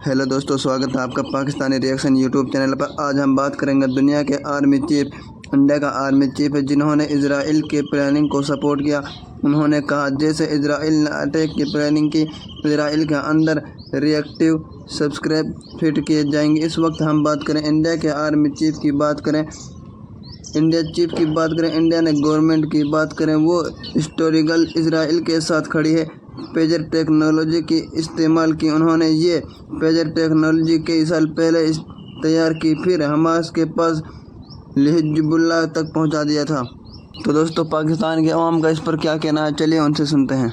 Hello दोस्तों, स्वागत है आपका पाकिस्तानी रिएक्शन यूट्यूब चैनल पर। आज हम बात करेंगे दुनिया के आर्मी चीफ, इंडिया का आर्मी चीफ है जिन्होंने इजराइल के प्लानिंग को सपोर्ट किया। उन्होंने कहा जैसे इजराइल ने अटैक की प्लानिंग की, इजराइल के अंदर रिएक्टिव सब्सक्राइब फिट किए जाएंगे। इस वक्त हम बात करें इंडिया के आर्मी चीफ की बात करें, इंडिया ने गवर्नमेंट की बात करें, वो हिस्टोरिकल इजराइल के साथ खड़ी है। पेजर टेक्नोलॉजी की इस्तेमाल की। उन्होंने ये पेजर टेक्नोलॉजी कई साल पहले तैयार की, फिर हमास के पास हिजबुल्लाह तक पहुंचा दिया था। तो दोस्तों, पाकिस्तान के अवाम का इस पर क्या कहना है, चलिए उनसे सुनते हैं।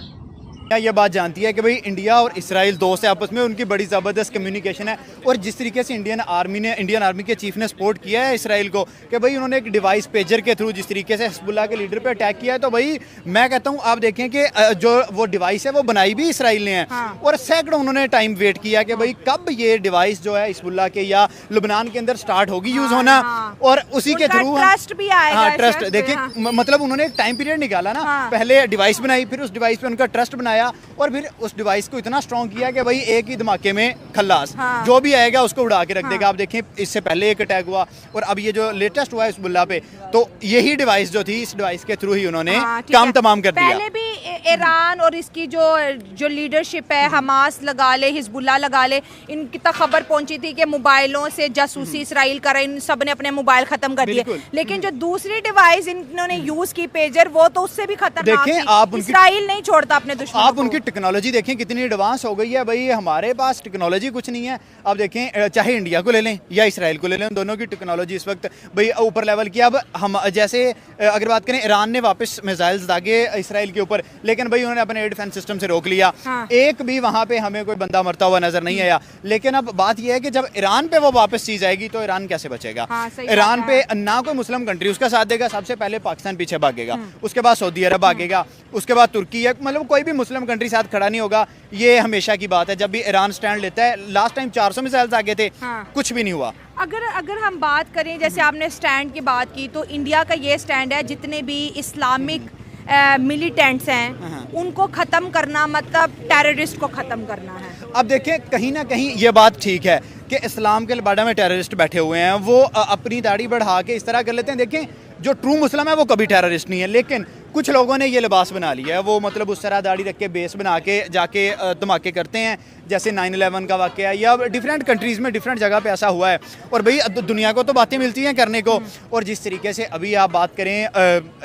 ये बात जानती है कि भाई इंडिया और इसराइल दोस्त है, आपस में उनकी बड़ी ज़बरदस्त कम्युनिकेशन है। और जिस तरीके से इंडियन आर्मी के चीफ ने सपोर्ट किया है इसराइल को कि भाई उन्होंने एक डिवाइस पेजर के थ्रू जिस तरीके से हिजबुल्लाह के लीडर पे अटैक किया है, तो भाई मैं कहता हूँ आप देखें कि जो वो डिवाइस है वो बनाई भी इसराइल ने है। और सैकड़ों उन्होंने टाइम वेट किया कि भाई कब ये डिवाइस जो है हिजबुल्लाह के या लुबनान के अंदर स्टार्ट होगी यूज़ होना, और उसी के थ्रू ट्रस्ट भी आएगा। हाँ, ट्रस्ट देखिए, मतलब उन्होंने एक टाइम पीरियड निकाला ना, पहले डिवाइस बनाई, फिर उस डिवाइस पे उनका ट्रस्ट बनाया, और फिर उस डिवाइस को इतना स्ट्रॉन्ग किया कि भाई एक ही धमाके में खल्लास, जो भी आएगा उसको उड़ा के रख देगा। आप देखें, इससे पहले एक अटैक हुआ और अब ये जो लेटेस्ट हुआ है हिजबुल्लाह पे, तो यही डिवाइस जो थी, इस डिवाइस के थ्रू ही उन्होंने काम तमाम कर दिया। पहले भी ईरान और इसकी जो लीडरशिप है, हमास लगा ले, हिजबुल्लाह लगा ले, इनकी तक खबर पहुंची थी कि मोबाइलों से जासूसी इसराइल कर रहे, इन सब ने अपने मोबाइल खत्म कर दिए। लेकिन जो दूसरी डिवाइस इन्होंने यूज की पेजर, वो तो उससे भी खतरनाक थी। इसराइल नहीं छोड़ता अपने दुश्मन। आप उनकी टेक्नोलॉजी देखें कितनी एडवांस हो गई है। भाई हमारे पास टेक्नोलॉजी कुछ नहीं है। आप देखें, चाहे इंडिया को ले लें या इसराइल को ले लें, दोनों की टेक्नोलॉजी इस वक्त भाई ऊपर लेवल की। अब हम जैसे अगर बात करें, ईरान ने वापस मिसाइल्स दागे इसराइल के ऊपर, लेकिन भाई उन्होंने अपने एयर डिफेंस सिस्टम से रोक लिया। एक भी वहां पे हमें कोई बंदा मरता हुआ नजर नहीं आया। लेकिन अब बात यह है कि जब ईरान पे वो वापस चीज आएगी तो ईरान कैसे बचेगा? ईरान पे ना कोई मुस्लिम कंट्री उसका साथ देगा, सबसे पहले पाकिस्तान पीछे भागेगा, उसके बाद सऊदी अरब भागेगा, उसके बाद तुर्की है, मतलब कोई भी मुस्लिम कंट्री साथ खड़ा नहीं होगा। ये हमेशा की बात है। जब भी ईरान स्टैंड लेता है, लास्ट टाइम 400 मिसाइल्स आगे थे, कुछ भी नहीं हुआ। अगर हम बात करें, जैसे आपने स्टैंड की बात की, तो इंडिया का ये स्टैंड है, जितने भी इस्लामिक मिलिटेंट्स हैं उनको खत्म करना, मतलब टेररिस्ट को खत्म करना है। अब देखें, कहीं ना कहीं ये बात ठीक है कि इस्लाम के लबाड़ा में टेररिस्ट बैठे हुए हैं, वो अपनी दाढ़ी बढ़ा के इस तरह कर लेते हैं। देखें, जो ट्रू मुस्लिम है वो कभी टेररिस्ट नहीं है, लेकिन कुछ लोगों ने ये लिबास बना लिया है, वो मतलब उस तरह दाढ़ी रख के बेस बना के जाके धमाके करते हैं, जैसे 9/11 का वाकया, या डिफरेंट कंट्रीज़ में डिफरेंट जगह पे ऐसा हुआ है। और भाई दुनिया को तो बातें मिलती हैं करने को। और जिस तरीके से अभी आप बात करें,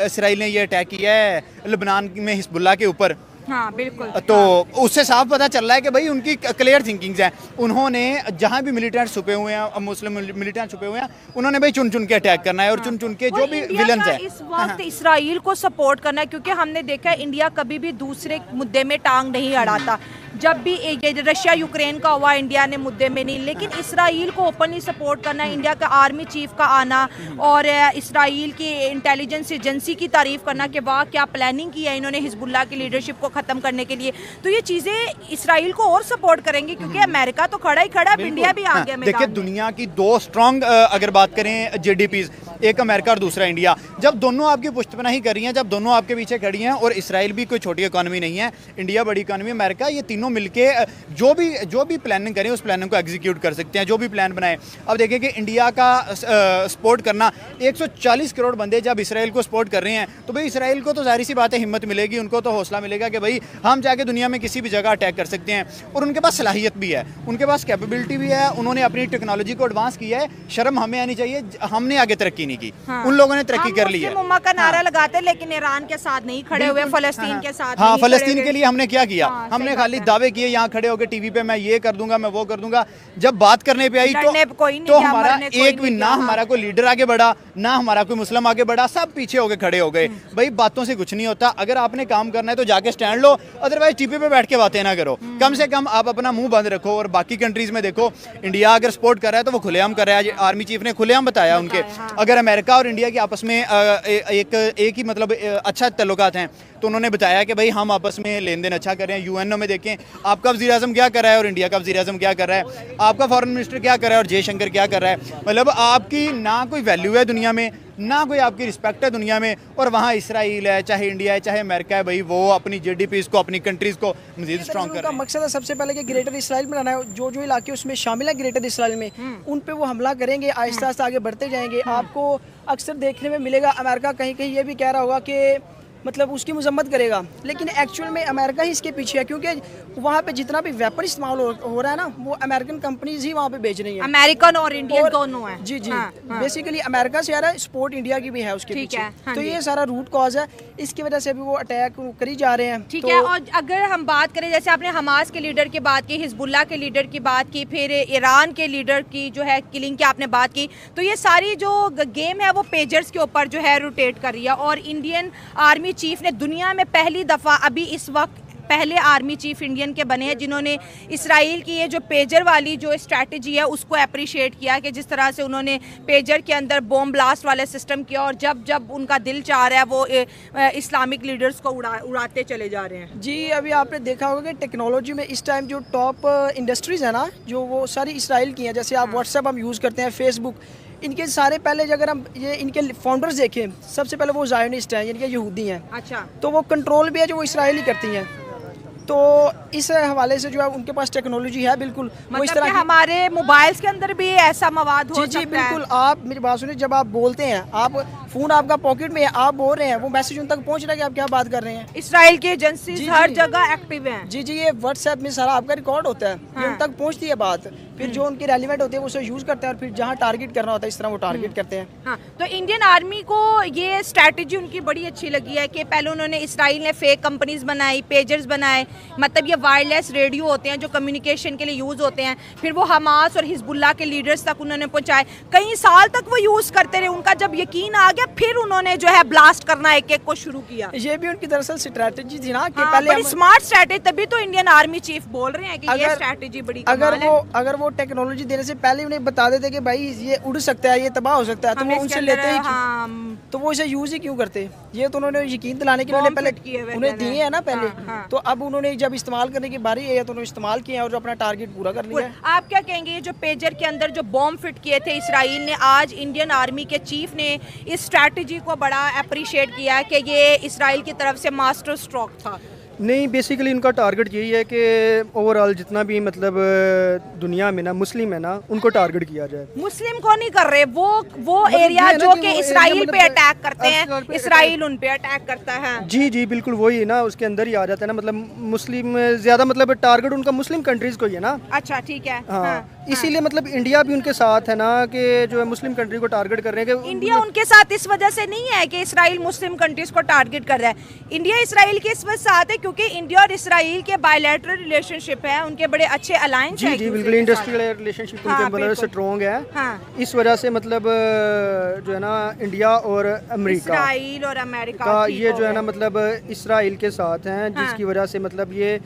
इसराइल ने ये अटैक किया है लुबनान में हिजबुल्लाह के ऊपर, हाँ बिल्कुल, तो उससे साफ पता चल रहा है कि भाई उनकी क्लियर थिंकिंग्स हैं। उन्होंने जहां भी मिलिटेंट छुपे हुए हैं, मुस्लिम मिलिटेंट छुपे हुए हैं, उन्होंने भाई चुन चुन के अटैक करना है, और चुन चुन के जो भी विलन्स हैं इस वक्त इसराइल को सपोर्ट करना है। क्योंकि हमने देखा है, इंडिया कभी भी दूसरे मुद्दे में टांग नहीं अड़ाता। जब भी रशिया यूक्रेन का हुआ, इंडिया ने मुद्दे में नहीं, लेकिन इसराइल को ओपनली सपोर्ट करना, इंडिया का आर्मी चीफ का आना और इसराइल की इंटेलिजेंस एजेंसी की तारीफ करना कि वाह क्या प्लानिंग की है इन्होंने हिजबुल्लाह की लीडरशिप को खत्म करने के लिए, तो ये चीजें इसराइल को और सपोर्ट करेंगे। क्योंकि अमेरिका तो खड़ा ही खड़ा, इंडिया भी आ गया। देखिए, दुनिया की दो स्ट्रॉन्ग अगर बात करें जीडीपी, एक अमेरिका और दूसरा इंडिया, जब दोनों आपकी पुष्टपनाही कर रही हैं, जब दोनों आपके पीछे खड़ी हैं, और इसराइल भी कोई छोटी इकोनॉमी नहीं है, इंडिया बड़ी इकोनॉमी, अमेरिका, ये तीनों मिलके जो भी प्लानिंग करें उस प्लानिंग को एग्जीक्यूट कर सकते हैं, जो भी प्लान बनाए। अब देखिए कि इंडिया का सपोर्ट करना, 140 करोड़ बंदे जब इसराइल को सपोर्ट कर रहे हैं, तो भाई इसराइल को तो जाहिर सी बात है हिम्मत मिलेगी, उनको तो हौसला मिलेगा कि भाई हम जाके दुनिया में किसी भी जगह अटैक कर सकते हैं। और उनके पास सलाहियत भी है, उनके पास कैपेबिलिटी भी है, उन्होंने अपनी टेक्नोलॉजी को एडवांस किया है। शर्म हमें आनी चाहिए, हमने आगे तरक्की नहीं की, उन लोगों ने तरक्की कर ली है। मुस्लिम उम्मा का नारा लगाते, लेकिन ईरान के साथ नहीं खड़े हुए, फलस्तीन के साथ। हाँ, फलस्तीन के लिए हमने क्या किया? हमने खाली दावे किए, यहाँ खड़े होकर टीवी पे मैं ये कर दूंगा, मैं वो कर दूंगा। जब बात करने पे आई तो हमारा एक भी ना हमारा कोई लीडर आगे बढ़ा, ना हमारा कोई मुस्लिम आगे बढ़ा, सब पीछे होके खड़े हो गए। भाई बातों से कुछ नहीं होता, अगर आपने काम करना है तो जाके स्टैंड लो, अदरवाइज टीवी पे बैठ के बातें ना करो। कम से कम आप अपना मुंह बंद रखो। और बाकी कंट्रीज में देखो, इंडिया अगर सपोर्ट कर रहा है तो वो खुलेआम कर रहा है। आर्मी चीफ ने खुलेआम बताया उनके। अगर अमेरिका और इंडिया के आपस में एक ही मतलब अच्छा ताल्लुकात हैं, तो उन्होंने बताया कि भाई हम आपस में लेन देन अच्छा कर रहे हैं। यूएनओ में देखें, आपका वज़ीर-ए-आज़म क्या कर रहा है और इंडिया का वज़ीर-ए-आज़म क्या कर रहा है, आपका फॉरेन मिनिस्टर क्या कर रहा है और जयशंकर क्या कर रहा है। मतलब आपकी ना कोई वैल्यू है दुनिया में, ना कोई आपकी रिस्पेक्ट है दुनिया में, और वहाँ इसराइल है, चाहे इंडिया है, चाहे अमेरिका है, भाई वो अपनी GDPs को, अपनी कंट्रीज़ को मजीद स्ट्रॉन्ग कर उनका रहे हैं। मकसद है सबसे पहले कि ग्रेटर इसराइल बनाना है। जो जो इलाके उसमें शामिल है ग्रेटर इसराइल में, उन पे वो हमला करेंगे, आहिस्ता आहिस्ता आगे बढ़ते जाएंगे। आपको अक्सर देखने में मिलेगा अमेरिका कहीं कहीं ये भी कह रहा होगा कि मतलब उसकी मजम्मत करेगा, लेकिन एक्चुअल में अमेरिका ही इसके पीछे है, क्योंकि वहाँ पे जितना भी वेपन इस्तेमाल हो रहा है ना, वो अमेरिकन कंपनीज ही वहाँ पे बेच रही हैं। अमेरिकन और इंडियन दोनों हैं। जी जी, हाँ। बेसिकली अमेरिका से आ रहा है, सपोर्ट इंडिया की भी है उसके ठीक पीछे। है, हाँ तो जी। ये सारा रूट कॉज है, इसकी वजह से अभी वो अटैक करी जा रहे हैं। ठीक तो है। और अगर हम बात करें, जैसे आपने हमास के लीडर की बात की, हिजबुल्लाह के लीडर की बात की, फिर ईरान के लीडर की जो है किलिंग की आपने बात की, तो ये सारी जो गेम है वो पेजर्स के ऊपर जो है रोटेट कर रही है। और इंडियन आर्मी चीफ ने दुनिया में पहली दफ़ा अभी इस वक्त पहले आर्मी चीफ इंडियन के बने हैं जिन्होंने इसराइल की ये जो पेजर वाली जो स्ट्रैटेजी है उसको अप्रिशिएट किया, कि जिस तरह से उन्होंने पेजर के अंदर बॉम्ब ब्लास्ट वाले सिस्टम किया, और जब जब उनका दिल चाह रहा है वो इस्लामिक लीडर्स को उड़ाते चले जा रहे हैं। जी, अभी आपने देखा होगा कि टेक्नोलॉजी में इस टाइम जो टॉप इंडस्ट्रीज़ है ना, जो वो सारी इसराइल की हैं। जैसे आप व्हाट्सएप हम यूज़ करते हैं, फेसबुक, इनके सारे पहले अगर हम ये इनके फाउंडर्स देखें, सबसे पहले वो ज़ायोनिस्ट हैं, यानी कि यहूदी हैं। अच्छा। तो वो कंट्रोल भी है जो वो इसराइल ही करती हैं। तो इस हवाले से जो है उनके पास टेक्नोलॉजी है बिल्कुल, वो इस मतलब तरह कि की। हमारे मोबाइल्स के अंदर भी ऐसा मवाद हो जी सकता जी है। बिल्कुल। आप मेरी बात सुनिए, जब आप बोलते हैं, आप फ़ोन आपका पॉकेट में है, आप बोल रहे हैं, वो मैसेज उन तक पहुंच रहा है कि आप क्या बात कर रहे हैं। इसराइल की एजेंसीज जी, हर जी। जगह एक्टिव हैं। जी जी, ये व्हाट्सएप में सारा आपका रिकॉर्ड होता है, ये उन तक पहुंचती है बात, फिर जो उनके रेलिवेंट होते हैं वो उसे यूज़ करते हैं, और फिर जहाँ टारगेट करना होता है इस तरह वो टारगेट करते हैं। हाँ, तो इंडियन आर्मी को ये स्ट्रैटेजी उनकी बड़ी अच्छी लगी है कि पहले उन्होंने, इसराइल ने फेक कंपनीज बनाई, पेजर्स बनाए, मतलब ये वायरलेस रेडियो होते हैं जो कम्युनिकेशन के लिए यूज़ होते हैं, फिर वो हमास और हिजबुल्लाह के लीडर्स तक उन्होंने पहुंचाए। कई साल तक वो यूज़ करते रहे, उनका जब यकीन आ गया फिर उन्होंने जो है ब्लास्ट करना एक एक को शुरू किया। ये भी उनकी दरअसल स्ट्रैटेजी थी ना, कि हाँ, पहले बड़ी स्मार्ट स्ट्रैटेजी, तभी तो इंडियन आर्मी चीफ बोल रहे हैं कि ये अगर- स्ट्रैटेजी बड़ी कमाल है। अगर वो टेक्नोलॉजी देने से पहले उन्हें बता देते कि भाई ये उड़ सकता है, ये तबाह हो सकता है, तो हमने वो इसके उनसे अंदर, लेते ही क्यों? हाँ, तो वो इसे यूज़ ही क्यों करते? ये तो उन्होंने यकीन दिलाने के लिए बॉम्ब पहले फिट किए हुए उन्हें थे दिए हैं ना पहले। हाँ, हाँ। तो अब उन्होंने जब इस्तेमाल करने की बारी है तो उन्होंने इस्तेमाल किया है और जो अपना टारगेट पूरा कर लिया है। आप क्या कहेंगे, ये जो पेजर के अंदर जो बॉम्ब फिट किए थे इसराइल ने, आज इंडियन आर्मी के चीफ ने इस स्ट्रैटेजी को बड़ा अप्रिशिएट किया है कि ये इसराइल की तरफ से मास्टर स्ट्रोक था। नहीं, बेसिकली इनका टारगेट यही है कि ओवरऑल जितना भी मतलब दुनिया में ना मुस्लिम है ना, उनको टारगेट किया जाए। मुस्लिम को नहीं कर रहे, वो मतलब एरिया ये है ना जो कि कि वो इसराइल एरिया पे मतलब अटैक करते हैं, अस्तर पे इसराइल उन पे अटैक करता है। जी जी बिल्कुल, वही ना, उसके अंदर ही आ जाता है ना, मतलब मुस्लिम ज़्यादा, मतलब टारगेट उनका मुस्लिम कंट्रीज़ को ही है ना। अच्छा, ठीक है। हाँ, इसीलिए मतलब इंडिया भी उनके साथ है ना, कि जो है मुस्लिम कंट्री को टारगेट कर रहे हैं कि इंडिया उनके साथ इस वजह से नहीं है कि इसराइल मुस्लिम कंट्रीज को टारगेट कर रहा है। इंडिया इसराइल के इस वजह से साथ है क्योंकि इंडिया और इसराइल के बायलैटरल रिलेशनशिप है, उनके बड़े अच्छे अलायंस जी है जी एक बिल्कुल, दूसरे के साथ। इंडस्ट्रियल रिलेशनशिप हाँ, उनके मतलब बिल्कुल। स्ट्रॉन्ग है। हाँ। इस वजह से मतलब जो है ना इंडिया और अमेरिका इसराइल और अमेरिका का ठीक ये हो जो है गया। ना मतलब इसराइल के साथ हैं, जिसकी वजह से मतलब ये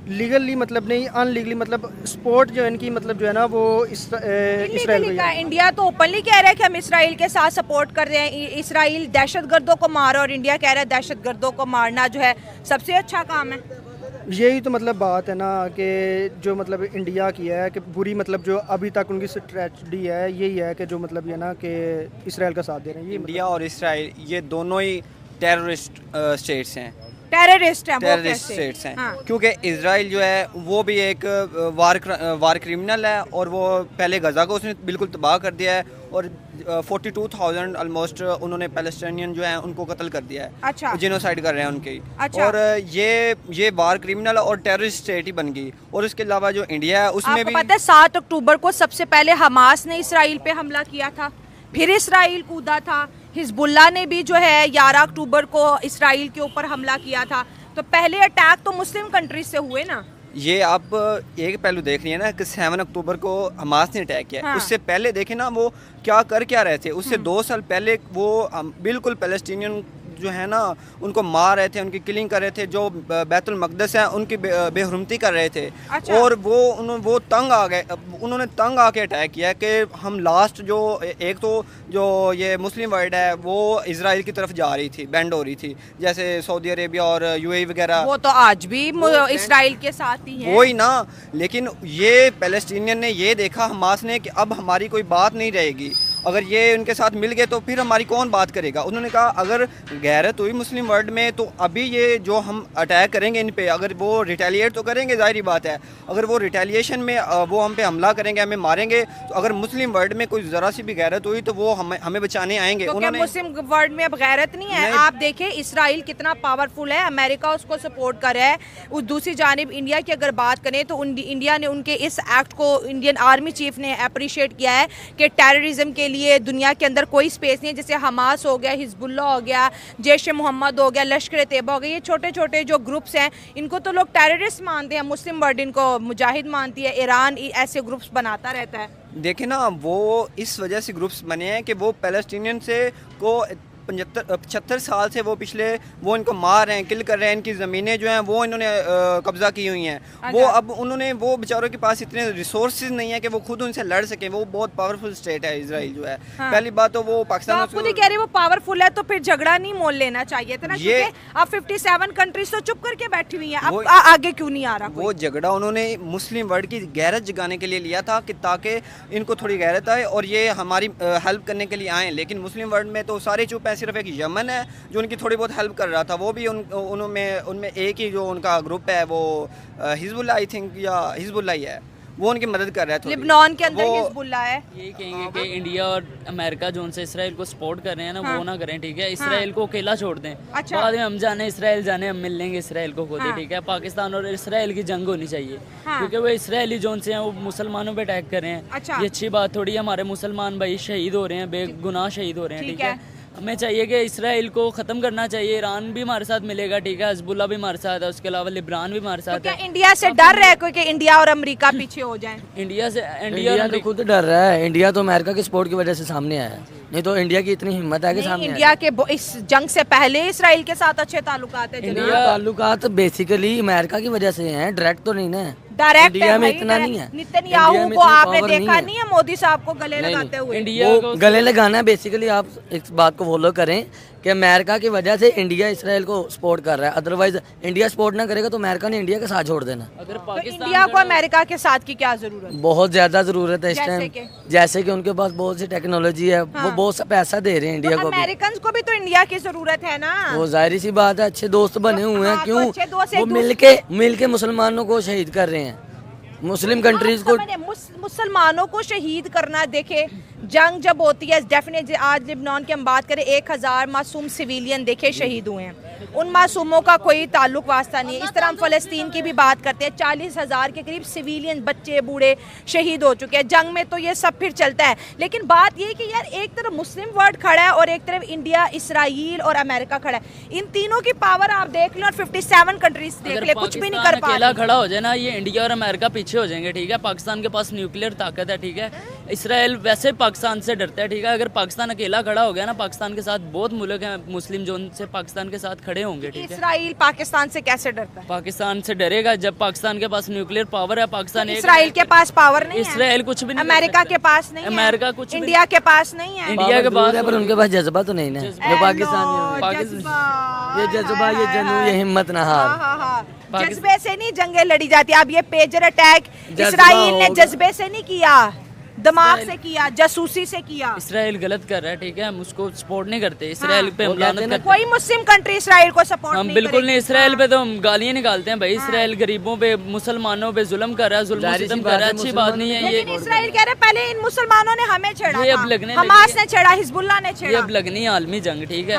लीगली मतलब नहीं, अनलीगली मतलब सपोर्ट जो है इनकी मतलब जो है ना वो इसराइल इल्लीगली को का है। इंडिया तो ओपनली कह रहा है कि हम इसराइल के साथ सपोर्ट कर रहे हैं, इसराइल दहशतगर्दों को मारो, और इंडिया कह रहा है दहशतगर्दों को मारना जो है सबसे अच्छा काम है। यही तो मतलब बात है ना, कि जो मतलब इंडिया की है कि बुरी मतलब जो अभी तक उनकी स्ट्रेटजी है यही है कि जो मतलब ये ना कि इसराइल का साथ दे रहे हैं। ये इंडिया और इसराइल ये दोनों ही टेररिस्ट स्टेट्स हैं, टेररिस्ट है वो टेररिस्ट कैसे? स्टेट्स हैं। हाँ। क्योंकि इसराइल जो है वो भी एक वार क्रिमिनल है, और वो पहले गजा को उसने बिल्कुल तबाह कर दिया है, और 42,000 ऑलमोस्ट उन्होंने पैलेस्टाइनियन जो हैं उनको कत्ल कर दिया है। अच्छा। जिनोसाइड कर रहे हैं उनके। अच्छा। और ये वार क्रिमिनल और टेररिस्ट स्टेट ही बन गई। और इसके अलावा जो इंडिया है उसमें आपको भी पता है 7 अक्टूबर को सबसे पहले हमास ने इसराइल पे हमला किया था, फिर इसराइल कूदा था। हिजबुल्लाह ने भी जो है 11 अक्टूबर को इसराइल के ऊपर हमला किया था। तो पहले अटैक तो मुस्लिम कंट्रीज से हुए ना। ये आप एक पहलू देख रही है ना कि 7 अक्टूबर को हमास ने अटैक किया। हाँ। उससे पहले देखे ना वो क्या कर रहे थे। उससे 2 साल पहले वो बिल्कुल पैलेस्टीनियन जो है ना उनको मार रहे थे, उनकी किलिंग कर रहे थे, जो बैतुल मक़दस है उनकी बेहुरमती कर रहे थे। अच्छा। और वो तंग आ गए, उन्होंने तंग आके अटैक किया कि हम लास्ट जो एक तो जो ये मुस्लिम वर्ल्ड है वो इजराइल की तरफ जा रही थी, बेंड हो रही थी, जैसे सऊदी अरेबिया और यूएई वगैरह। वो तो आज भी इसराइल के साथ ही है। वही ना, लेकिन ये पैलेस्टीनियन ने ये देखा हमास ने कि अब हमारी कोई बात नहीं रहेगी, अगर ये उनके साथ मिल गए तो फिर हमारी कौन बात करेगा। उन्होंने कहा अगर गैरत हुई मुस्लिम वर्ल्ड में तो अभी ये जो हम अटैक करेंगे इन पे, अगर वो रिटेलिएट तो करेंगे, जाहिर बात है, अगर वो रिटेलिएशन में वो हम पे हमला करेंगे, हमें मारेंगे, तो अगर मुस्लिम वर्ल्ड में कोई ज़रा सी भी गैरत हुई तो वो हमें बचाने आएंगे। तो क्या मुस्लिम वर्ल्ड में अब गैरत नहीं है? आप देखिए इसराइल कितना पावरफुल है, अमेरिका उसको सपोर्ट कर रहा है। उस दूसरी जानिब इंडिया की अगर बात करें तो इंडिया ने उनके इस एक्ट को इंडियन आर्मी चीफ ने अप्रिशिएट किया है कि टेररिज्म के लिए दुनिया के अंदर कोई स्पेस नहीं है। जैसे हमास हो गया, हिजबुल्ला हो गया, जैश ए मोहम्मद हो गया, लश्कर तैयबा हो गया, ये छोटे छोटे जो ग्रुप्स हैं इनको तो लोग टेररिस्ट मानते हैं, मुस्लिम वर्ल्ड इनको मुजाहिद मानती है, ईरान ऐसे ग्रुप्स बनाता रहता है। देखे ना, वो इस वजह से ग्रुप्स बने हैं कि वो पैलेस्टीनियन से को 75 साल से वो इनको मार रहे हैं, किल कर रहे हैं, इनकी ज़मीनें जो हैं वो इन्होंने कब्ज़ा की हुई हैं। वो अब वो बेचारों के पास इतने रिसोर्सेज नहीं है कि वो खुद उनसे लड़ सकें। वो बहुत पावरफुल स्टेट है इसराइल जो है। हाँ। पहली बात तो वो पाकिस्तान तो आप खुद ही कह रहे वो पावरफुल है, तो फिर झगड़ा नहीं मोल लेना चाहिए था ना, क्योंकि अब 57 कंट्रीज तो चुप करके बैठी हुई हैं, अब आगे क्यों नहीं आ रहा? वो झगड़ा उन्होंने मुस्लिम वर्ल्ड की गैरत जगाने के लिए लिया था कि ताकि इनको थोड़ी गैरत आए और ये हमारी हेल्प करने के लिए आएँ। लेकिन मुस्लिम वर्ल्ड में तो सारे चुप हैं, सिर्फ एक यमन है जो उनकी थोड़ी बहुत हेल्प कर रहा था, वो भी उनमें एक ही जो उनका ग्रुप है वो हिजबुल्ला, आई थिंक, या हिजबुल्ला ही है, वो उनकी मदद कर रहा है। लिबनान के अंदर हिजबुल्ला है। ये कहेंगे कि इंडिया और अमेरिका जो उनसे इसराइल को सपोर्ट कर रहे हैं ना, वो ना करें, ठीक है। इसराइल को अकेला छोड़ दें, बाद में हम जाने इसराइल जाने, हम मिल लेंगे इसराइल को खुद ही, ठीक है। पाकिस्तान और इसराइल की जंग होनी चाहिए, क्योंकि वो इसराइली जोन से हैं, वो मुसलमानों पे अटैक कर रहे हैं। ये अच्छी बात थोड़ी है, हमारे मुसलमान भाई शहीद हो रहे हैं, बेगुनाह शहीद हो रहे हैं, ठीक है। हमें चाहिए कि इसराइल को ख़त्म करना चाहिए। ईरान भी हमारे साथ मिलेगा, ठीक है, हिजबुल्ला भी हमारे साथ है, उसके अलावा लिब्नान भी हमारे साथ है। है। इंडिया से डर रहा है कोई कि इंडिया और अमेरिका पीछे हो जाएं? इंडिया तो खुद डर रहा है। इंडिया तो अमेरिका के सपोर्ट की वजह से सामने आया है, नहीं तो इंडिया की इतनी हिम्मत है कि सामने इंडिया के इस जंग से पहले इसराइल के साथ अच्छे ताल्लुकात है। इंडिया ताल्लुकात बेसिकली अमेरिका की वजह से हैं, डायरेक्ट तो नहीं ना। डायरेक्ट इंडिया में इतना नहीं है। नेतन्याहू को आपने देखा नहीं है मोदी साहब को गले लगाते हुए? इंडिया को गले लगाना बेसिकली, आप इस बात को फॉलो करें कि अमेरिका की वजह से इंडिया इसराइल को सपोर्ट कर रहा है। अदरवाइज इंडिया सपोर्ट ना करेगा तो अमेरिका ने इंडिया के साथ छोड़ देना। अगर तो पाकिस्तान इंडिया को अमेरिका के साथ की क्या जरूरत है? बहुत ज्यादा जरूरत है इस टाइम, जैसे कि उनके पास बहुत सी टेक्नोलॉजी है, वो बहुत सा पैसा दे रहे हैं इंडिया को भी। अमेरिकन को भी तो इंडिया की जरूरत है ना। वो जाहिर सी बात है, अच्छे दोस्त बने हुए हैं, क्यों अच्छे दोस्त वो मिल के मुसलमानों को शहीद कर रहे हैं, मुस्लिम कंट्रीज को। मुसलमानों को शहीद करना, देखे जंग जब होती है डेफिनेटली, आज लिबनान की हम बात करें 1000 मासूम सिविलियन देखे शहीद हुए हैं, उन मासूमों का कोई ताल्लुक वास्ता नहीं है। इस तरह हम फ़लस्तीन की भी बात करते हैं, 40,000 के करीब सिविलियन बच्चे बूढ़े शहीद हो चुके हैं जंग में, तो ये सब फिर चलता है। लेकिन बात ये कि यार एक तरफ मुस्लिम वर्ल्ड खड़ा है और एक तरफ इंडिया, इसराइल और अमेरिका खड़ा है। इन तीनों की पावर आप देख लो और 57 कंट्रीज देख ले, कुछ भी नहीं कर पा अकेला खड़ा हो जाए ना, ये इंडिया और अमेरिका पीछे हो जाएंगे, ठीक है। पाकिस्तान के पास न्यूक्लियर ताकत है, ठीक है। इसराइल वैसे पाकिस्तान से डरता है, ठीक है। अगर पाकिस्तान अकेला खड़ा हो गया ना, पाकिस्तान के साथ बहुत मुल्क हैं मुस्लिम जो उनसे पाकिस्तान के साथ खड़े होंगे, ठीक है। इसराइल पाकिस्तान से कैसे डरता है? पाकिस्तान से डरेगा जब पाकिस्तान के पास न्यूक्लियर पावर है। पाकिस्तान इसराइल के पास पावर नहीं है, इसराइल कुछ भी नहीं, अमेरिका के पास नहीं है, अमेरिका कुछ, इंडिया के पास नहीं है, इंडिया के पास, पर उनके पास जज्बा तो नहीं ना, जो पाकिस्तान, ये जज्बा, ये जनू, ये हिम्मत ना हार। जज्बे से नहीं जंगें लड़ी जाती। अब ये पेजर अटैक इसराइल ने जज्बे से नहीं किया, दिमाग से किया, जासूसी से किया। इसराइल गलत कर रहा है, ठीक है, हम उसको सपोर्ट नहीं करते। इसराइल पे हम लानत करते हैं। कोई मुस्लिम कंट्री इसराइल को सपोर्ट हम बिल्कुल नहीं। इसराइल पे तो हम गालियां निकालते हैं भाई। इसराइल गरीबों पे, मुसलमानों पे जुल्म कर रहा है, जुल्म सितम कर रहा है, अच्छी बात नहीं है ये। लेकिन इसराइल कह रहे पहले इन मुसलमानों ने हमें छेड़ा, ये अब लगने हमास ने छेड़ा, हिजबुल्लाह ने छेड़ा, ये अब लगनी है आलमी जंग, ठीक है।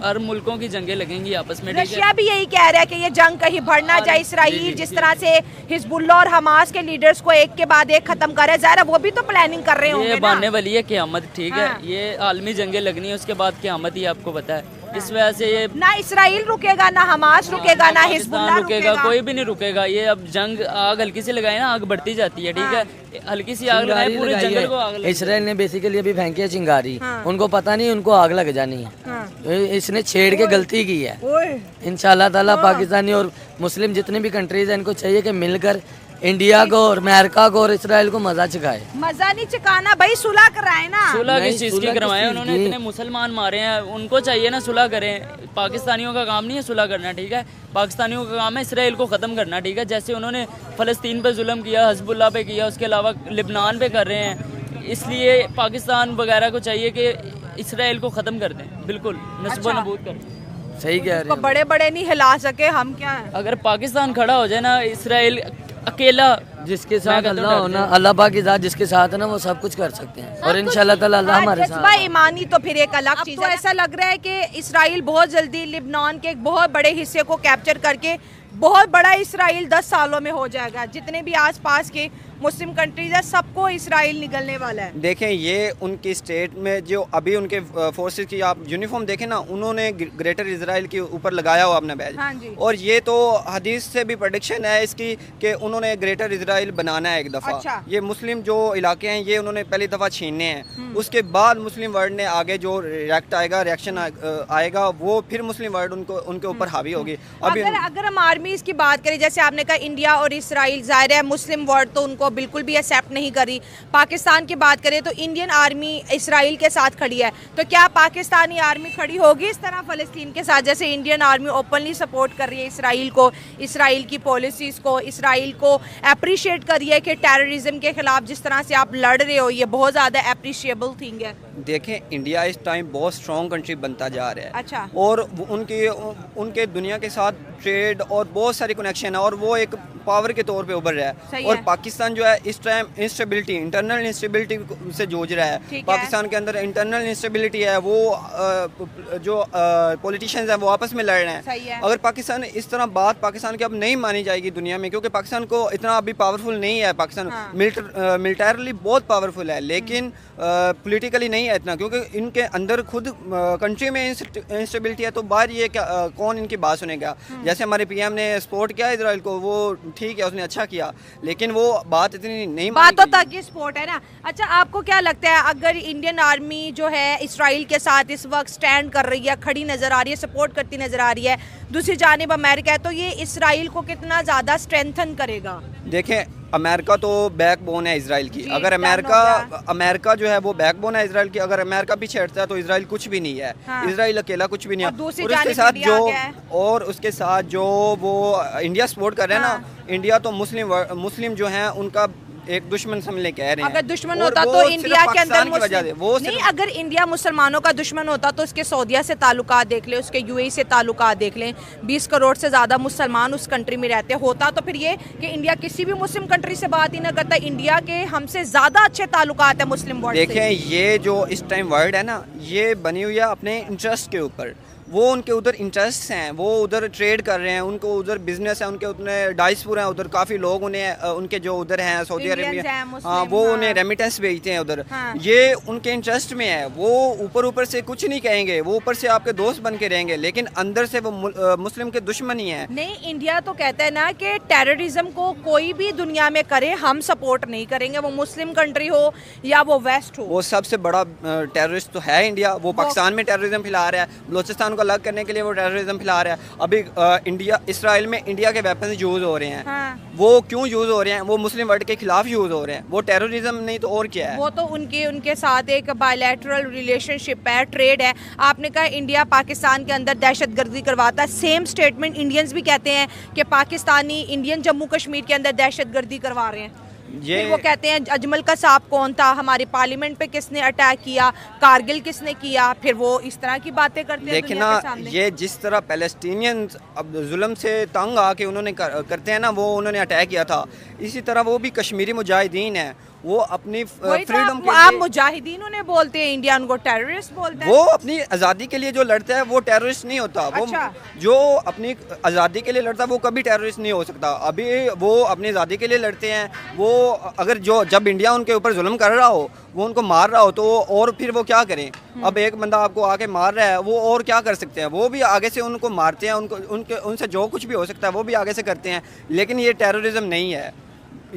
हर मुल्कों की जंगें लगेंगी आपस में, ठीक है। रशिया भी यही कह रहा है कि ये जंग कहीं बढ़ ना जाए। इसराइल जिस तरह से हिजबुल्लाह और हमास के लीडर्स को एक के बाद एक खत्म कर रहे हैं, ज़ाहिर वो भी तो प्लानिंग कर रहे हैं। ये बनने वाली है क़यामत, ठीक है। ये आलमी जंगें लगनी है, उसके बाद क़यामत ही आपको पता है। इस वजह से ये ना इसराइल रुकेगा, ना हमास रुकेगा, ना हिजबुल्लाह रुकेगा, कोई भी नहीं रुकेगा। ये अब जंग आग हल्की सी लगाए ना, आग बढ़ती जाती है, ठीक है। हल्की सी आग लगाए, पूरे जंगल को आग लगी। इसराइल ने बेसिकली अभी फेंकी है चिंगारी, उनको पता नहीं उनको आग लग जानी है। इसने छेड़ के गलती की है। इंशाल्लाह ताला पाकिस्तानी और मुस्लिम जितने भी कंट्रीज हैं, इनको चाहिए कि मिलकर इंडिया को और अमेरिका को और इसराइल को मजा चखाए। मजा नहीं चखाना भाई, सुलह कराए ना। सुलह किस चीज की करवाए? उन्होंने इतने मुसलमान मारे हैं, उनको चाहिए ना सुलह करें। पाकिस्तानियों का काम नहीं है सुलह करना, ठीक है। पाकिस्तानियों का काम है इसराइल को ख़त्म करना, ठीक है। जैसे उन्होंने फ़लस्तीन पे जुल्म किया, हिजबुल्लाह पे किया, उसके अलावा लिबनान पे कर रहे हैं, इसलिए पाकिस्तान वगैरह को चाहिए कि इसराइल को ख़त्म कर दें, बिल्कुल नस्ब नबूद कर दें। सही कह रहे तो हैं। बड़े बड़े नहीं हिला सके, हम क्या है? अगर पाकिस्तान खड़ा हो जाए ना, इसराइल अकेला, जिसके साथ अल्लाह हो ना, अल्लाह पाक की ज़ात जिसके साथ है ना, वो सब कुछ कर सकते हैं और इंशाल्लाह ताला अल्लाह हमारे साथ जज्बा ईमानी तो फिर एक अलग चीज है। तो ऐसा लग रहा है कि इसराइल बहुत जल्दी लिबनान के एक बहुत बड़े हिस्से को कैप्चर करके बहुत बड़ा इसराइल 10 सालों में हो जाएगा। जितने भी आसपास के मुस्लिम कंट्रीज है सबको इसराइल निकलने वाला है। देखें, ये उनकी स्टेट में जो अभी उनके फोर्सेस की आप यूनिफॉर्म देखें ना, उन्होंने ग्रेटर इसराइल के ऊपर लगाया हुआ अपना बैज। हाँ जी। और ये तो हदीस से भी प्रेडिक्शन है इसकी कि उन्होंने ग्रेटर इसराइल बनाना है एक दफ़ा। अच्छा। ये मुस्लिम जो इलाके हैं ये उन्होंने पहली दफ़ा छीनने हैं, उसके बाद मुस्लिम वर्ल्ड ने आगे जो रिएक्शन आएगा वो फिर मुस्लिम वर्ल्ड उनके ऊपर हावी होगी। अभी अगर हम आर्मीज की बात करें, जैसे आपने कहा इंडिया और इसराइल, जाहिर है मुस्लिम वर्ल्ड तो उनको बिल्कुल भी एक्सेप्ट नहीं करी। पाकिस्तान की बात करें तो इंडियन आर्मी इसराइल के साथ खड़ी है, तो क्या पाकिस्तानी आर्मी खड़ी होगी इस तरह फ़लस्तीन के साथ, जैसे इंडियन आर्मी ओपनली सपोर्ट कर रही है इसराइल को, इसराइल की पॉलिसीज़ को, इसराइल को अप्रिशिएट कर रही है कि टेररिज्म के खिलाफ जिस तरह से आप लड़ रहे हो ये बहुत ज़्यादा अप्रिशिएबल थिंग है। देखें, इंडिया इस टाइम बहुत स्ट्रॉन्ग कंट्री बनता जा रहा है। अच्छा। और उनके दुनिया के साथ ट्रेड और बहुत सारी कनेक्शन है और वो एक पावर के तौर पे उभर रहा है। और पाकिस्तान जो है इस टाइम इंस्टेबिलिटी, इंटरनल इंस्टेबिलिटी से जूझ रहा है। पाकिस्तान के अंदर इंटरनल इंस्टेबिलिटी है, वो जो पॉलिटिशियंस हैं वो आपस में लड़ रहे हैं। अगर पाकिस्तान इस तरह बात पाकिस्तान की अब नहीं मानी जाएगी दुनिया में, क्योंकि पाकिस्तान को इतना अभी पावरफुल नहीं है। पाकिस्तान मिलिटरली बहुत पावरफुल है लेकिन पॉलिटिकली नहीं है इतना, क्योंकि इनके अंदर खुद कंट्री में इंस्टेबिलिटी है, तो बाहर ये कौन इनकी बात सुनेगा। जैसे हमारे पीएम ने सपोर्ट किया इसराइल को, वो ठीक है, उसने अच्छा किया, लेकिन वो बात इतनी नहीं बातों तक ये सपोर्ट है ना। अच्छा, आपको क्या लगता है अगर इंडियन आर्मी जो है इसराइल के साथ इस वक्त स्टैंड कर रही है, खड़ी नजर आ रही है, सपोर्ट करती नजर आ रही है, दूसरी जानिब अमेरिका है, तो ये इसराइल को कितना ज्यादा स्ट्रेंथन करेगा? देखें, अमेरिका तो बैकबोन है इसराइल की। अगर अमेरिका जो है वो बैकबोन है इसराइल की, अगर अमेरिका पीछे हटता है तो इसराइल कुछ भी नहीं है। हाँ। इसराइल अकेला कुछ भी नहीं है। और उसके साथ जो वो इंडिया सपोर्ट कर रहे हैं ना, इंडिया तो मुस्लिम जो हैं उनका एक दुश्मन समझने कह रहे हैं। अगर दुश्मन होता तो इंडिया के अंदर नहीं, अगर इंडिया मुसलमानों का दुश्मन होता तो उसके सऊदीया से ताल्लुकात देख ले, उसके यूएई से ताल्लुकात देख लें। 20 करोड़ से ज़्यादा मुसलमान उस कंट्री में रहते होता तो फिर ये कि इंडिया किसी भी मुस्लिम कंट्री से बात ही ना करता। इंडिया के हमसे ज़्यादा अच्छे ताल्लुकात है मुस्लिम वर्ल्ड से। देखें, ये जो इस टाइम वर्ल्ड है ना, ये बनी हुई है अपने इंटरेस्ट के ऊपर। वो उनके उधर इंटरेस्ट हैं, वो उधर ट्रेड कर रहे हैं, उनको उधर बिजनेस है, उनके उतने डाइस्पोरा हैं उधर, काफ़ी लोग उन्हें उनके जो उधर हैं सऊदी अरेबिया, हाँ, वो उन्हें रेमिटेंस भेजते हैं उधर। हाँ। ये उनके इंटरेस्ट में है। वो ऊपर से कुछ नहीं कहेंगे, वो ऊपर से आपके दोस्त बन के रहेंगे, लेकिन अंदर से वो मुस्लिम के दुश्मन ही हैं। नहीं, इंडिया तो कहता है ना कि टेररिज्म को कोई भी दुनिया में करे हम सपोर्ट नहीं करेंगे, वो मुस्लिम कंट्री हो या वो वेस्ट हो। वो सबसे बड़ा टेररिस्ट तो है इंडिया। वो पाकिस्तान में टेररिज्म फैला रहा है, बलोचिस्तान अलग करने के लिए वो टेररिज्म फैला रहा है। अभी इसराइल में इंडिया के वेपन्स यूज हो रहे हैं। हाँ। वो क्यों यूज हो रहे हैं? वो मुस्लिम वर्ल्ड के खिलाफ यूज हो रहे हैं। वो टेररिज्म नहीं तो और क्या है? वो तो उनके साथ एक बायलैटरल रिलेशनशिप है, ट्रेड है। आपने कहा इंडिया पाकिस्तान के अंदर दहशतगर्दी करवाता है, सेम स्टेटमेंट इंडियंस भी कहते हैं कि पाकिस्तानी इंडियन जम्मू कश्मीर के अंदर दहशतगर्दी करवा रहे हैं। फिर वो कहते हैं अजमल का साहब कौन था, हमारे पार्लियामेंट पे किसने अटैक किया, कारगिल किसने किया, फिर वो इस तरह की बातें करते हैं दुनिया के सामने। ये जिस तरह पैलेस्टीनियंस अब जुल्म से तंग आके उन्होंने करते हैं ना, वो उन्होंने अटैक किया था, इसी तरह वो भी कश्मीरी मुजाहिदीन है। वो अपनी फ्रीडम के आप मुजाहिदीन उन्हें बोलते हैं, इंडिया उनको टेररिस्ट बोलते हैं। वो अपनी आज़ादी के लिए जो लड़ता है वो टेररिस्ट नहीं होता। अच्छा। वो जो अपनी आज़ादी के लिए लड़ता है वो कभी टेररिस्ट नहीं हो सकता। अभी वो अपनी आज़ादी के लिए लड़ते हैं। वो अगर जब इंडिया उनके ऊपर जुल्म कर रहा हो, वो उनको मार रहा हो, तो और फिर वो क्या करें? अब एक बंदा आपको आके मार रहा है, वो और क्या कर सकते हैं? वो भी आगे से उनको मारते हैं, उनसे जो कुछ भी हो सकता है वो भी आगे से करते हैं, लेकिन ये टेररिज्म नहीं है।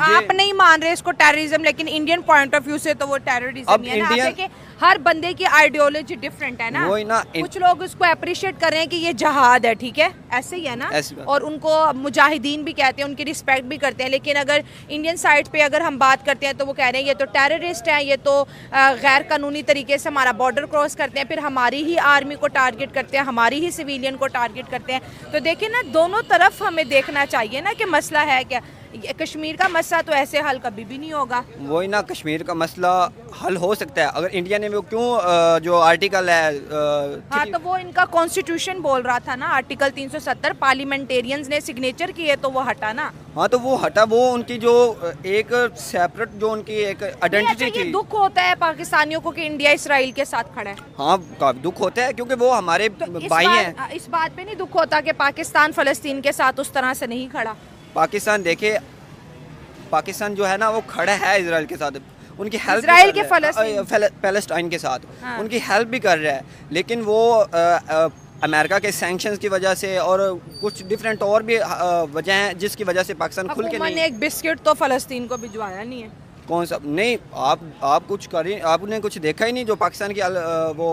आप नहीं मान रहे इसको टेररिज्म, लेकिन इंडियन पॉइंट ऑफ व्यू से तो वो टेररिज्म है ना। कि हर बंदे की आइडियोलॉजी डिफरेंट है ना। वही ना, कुछ लोग उसको अप्रिशिएट कर रहे हैं कि ये जहाद है, ठीक है, ऐसे ही है ना, और उनको मुजाहिदीन भी कहते हैं, उनकी रिस्पेक्ट भी करते हैं। लेकिन अगर इंडियन साइड पे अगर हम बात करते हैं तो वो कह रहे हैं ये तो टेररिस्ट हैं, ये तो गैर कानूनी तरीके से हमारा बॉर्डर क्रॉस करते हैं, फिर हमारी ही आर्मी को टारगेट करते हैं, हमारी ही सिविलियन को टारगेट करते हैं। तो देखिए ना, दोनों तरफ हमें देखना चाहिए ना कि मसला है क्या। ये कश्मीर का मसला तो ऐसे हल कभी भी नहीं होगा। वही ना, कश्मीर का मसला हल हो सकता है अगर इंडिया ने वो क्यों जो आर्टिकल है हाँ तो वो इनका कॉन्स्टिट्यूशन बोल रहा था ना, आर्टिकल 370 पार्लियामेंटेरियंस ने सिग्नेचर किए तो वो हटा ना। हाँ तो वो हटा, वो उनकी जो एक सेपरेट जो उनकी एक आइडेंटिटी ये थी। दुख होता है पाकिस्तानियों को कि इंडिया इसराइल के साथ खड़ा है। हाँ काफी दुख होता है क्योंकि वो हमारे भाई हैं। इस बात पे नहीं दुख होता कि पाकिस्तान फलस्तीन के साथ उस तरह से नहीं खड़ा? पाकिस्तान देखिए, पाकिस्तान जो है ना वो खड़ा है इजराइल के साथ, उनकी हेल्प इजराइल के पैलेस्टाइन के साथ उनकी हेल्प भी कर रहा है, लेकिन वो अमेरिका के सैंक्शंस की वजह से और कुछ डिफरेंट और भी वजह हैं जिसकी वजह से पाकिस्तान खुल के नहीं। एक बिस्किट तो फलस्तीन को भिजवाया नहीं है। कौन सा? नहीं, आप कुछ करें, आपने कुछ देखा ही नहीं जो पाकिस्तान की वो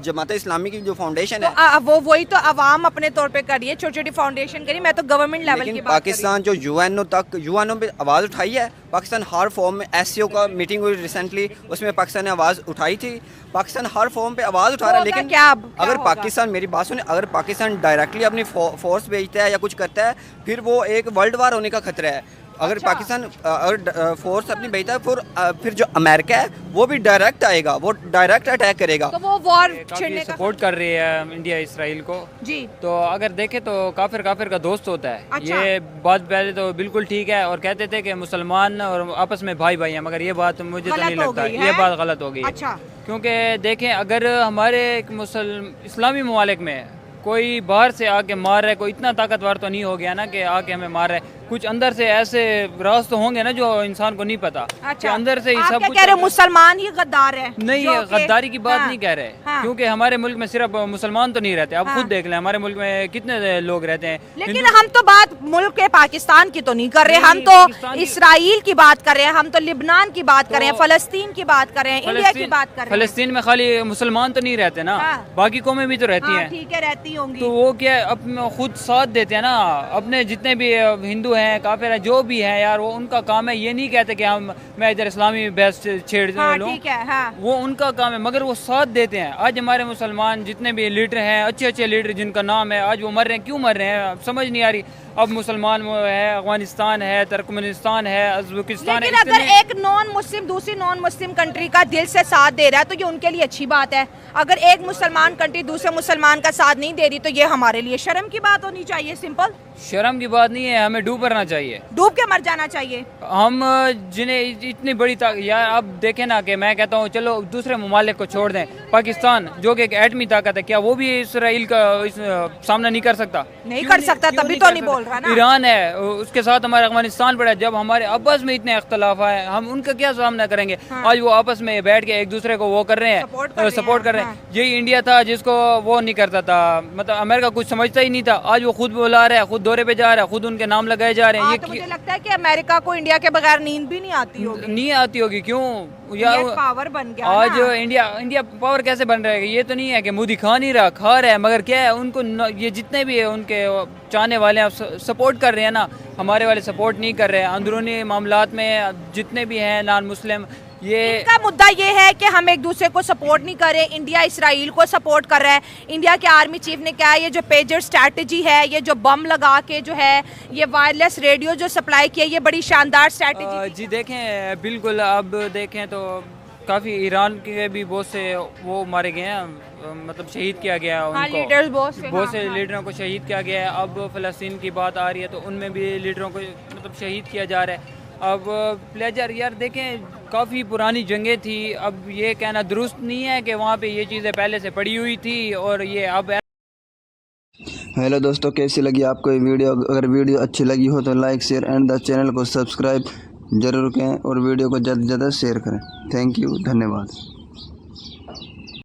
जमात इस्लामी की जो फाउंडेशन है वो वही तो अवाम अपने तौर पे करिए, छोटी छोटी फाउंडेशन करिए, मैं तो गवर्नमेंट लेवल की बात पाकिस्तान जो यूएनओ पे आवाज़ उठाई है, पाकिस्तान हर फॉर्म में एससीओ का मीटिंग हुई रिसेंटली, उसमें पाकिस्तान ने आवाज़ उठाई थी। पाकिस्तान हर फॉर्म पे आवाज़ उठा रहा है, लेकिन अगर पाकिस्तान, मेरी बात सुने, अगर पाकिस्तान डायरेक्टली अपनी फोर्स भेजता है या कुछ करता है, फिर वो एक वर्ल्ड वार होने का खतरा है। अगर पाकिस्तान अगर फोर्स अपनी भेजता है, फिर जो अमेरिका है वो भी डायरेक्ट आएगा, वो डायरेक्ट अटैक करेगा। तो वो वॉर छेड़ने का सपोर्ट कर रही है इंडिया इसराइल को जी। तो अगर देखे तो काफिर का दोस्त होता है। अच्छा। ये बात पहले तो बिल्कुल ठीक है, और कहते थे कि मुसलमान और आपस में भाई भाई हैं, मगर ये बात मुझे तो नहीं लगता, ये बात गलत हो गई। अच्छा। क्योंकि देखें, अगर हमारे एक इस्लामी ममालिक में कोई बाहर से आके मार रहा है, कोई इतना ताकतवर तो नहीं हो गया ना कि आके हमें मार रहा है, कुछ अंदर से ऐसे राज तो होंगे ना जो इंसान को नहीं पता। अच्छा। अंदर से ही सब कुछ कह रहे मुसलमान ही गद्दार है? नहीं, गद्दारी की बात नहीं कह रहे, हाँ। क्योंकि हमारे मुल्क में सिर्फ मुसलमान तो नहीं रहते, आप खुद देख लें हमारे मुल्क में कितने लोग रहते हैं। लेकिन हम तो बात मुल्क के पाकिस्तान की तो नहीं कर रहे, हम तो इसराइल की बात कर रहे हैं, हम तो लिबनान की बात कर रहे हैं, फलस्तीन की बात कर रहे हैं, इंडिया की बात कर रहे हैं। फलस्तीन में खाली मुसलमान तो नहीं रहते ना, बाकी कौमें भी तो रहती हैं। ठीक है, रहती होंगी। तो वो क्या खुद साथ देते हैं ना, अपने जितने भी हिंदू हैं, काफिर हैं, जो भी है यार, वो उनका काम है। ये नहीं कहते कि मैं इधर इस्लामी बहस छेड़ लूं, ठीक है, हाँ। वो उनका काम है, मगर वो साथ देते हैं। आज हमारे मुसलमान जितने भी लीडर हैं, अच्छे लीडर जिनका नाम है, आज वो मर रहे हैं। क्यों मर रहे हैं समझ नहीं आ रही। अब मुसलमान है, अफगानिस्तान है, तुर्कमेनिस्तान है, उज़्बेकिस्तान है। लेकिन अगर एक नॉन मुस्लिम दूसरी नॉन मुस्लिम कंट्री का दिल से साथ दे रहा है तो ये उनके लिए अच्छी बात है। अगर एक मुसलमान कंट्री दूसरे मुसलमान का साथ नहीं दे रही तो ये हमारे लिए शर्म की बात होनी चाहिए। सिंपल शर्म की बात नहीं है, हमें डूब मरना चाहिए, डूब के मर जाना चाहिए। हम जिन्हें इतनी बड़ी यार आप देखें ना, कि मैं कहता हूँ चलो दूसरे ममालिक को छोड़ दें, पाकिस्तान जो कि एक एटमी ताकत है, क्या वो भी इसराइल का सामना नहीं कर सकता? नहीं कर सकता, तभी तो नहीं बोल रहा ना। ईरान है, उसके साथ हमारा अफगानिस्तान पड़ा है। जब हमारे आपस में इतने इख्तलाफ है, हम उनका क्या सामना करेंगे? आज वो आपस में बैठ के एक दूसरे को वो कर रहे हैं, सपोर्ट कर रहे हैं। यही इंडिया था जिसको वो नहीं करता था, मतलब अमेरिका कुछ समझता ही नहीं था। आज वो खुद बुला रहा है, खुद दौरे पे जा रहा है, खुद उनके नाम लगाए जा रहे हैं। तो मुझे लगता है कि अमेरिका को इंडिया के बगैर नींद भी नहीं आती होगी। नहीं आती होगी, क्यों? पावर बन गया आज इंडिया पावर कैसे बन रहा है? ये तो नहीं है कि मोदी खा नहीं रहा, खा रहा है, मगर क्या है, उनको ये जितने भी है उनके चाहने वाले हैं सपोर्ट कर रहे हैं ना, हमारे वाले सपोर्ट नहीं कर रहे हैं। अंदरूनी मामलात में जितने भी हैं नॉन मुस्लिम, ये इनका मुद्दा ये है कि हम एक दूसरे को सपोर्ट नहीं कर रहे। इंडिया इसराइल को सपोर्ट कर रहा है। इंडिया के आर्मी चीफ ने कहा, ये जो पेजर स्ट्रैटेजी है, ये जो बम लगा के जो है ये वायरलेस रेडियो जो सप्लाई किया, ये बड़ी शानदार स्ट्रैटेजी। जी देखें, बिल्कुल अब देखें तो काफ़ी ईरान के भी बहुत से वो मारे गए हैं, मतलब शहीद किया गया उनको, बहुत से लीडरों को शहीद किया गया है। अब फ़लस्तीन की बात आ रही है तो उनमें भी लीडरों को मतलब शहीद किया जा रहा है। अब प्लेजर यार देखें, काफ़ी पुरानी जंगें थी, अब ये कहना दुरुस्त नहीं है कि वहाँ पे ये चीज़ें पहले से पड़ी हुई थी और ये अब। हेलो दोस्तों, कैसी लगी आपको ये वीडियो? अगर वीडियो अच्छी लगी हो तो like share and the channel को सब्सक्राइब ज़रूर करें और वीडियो को ज़्यादा से ज़्यादा शेयर करें। थैंक यू, धन्यवाद।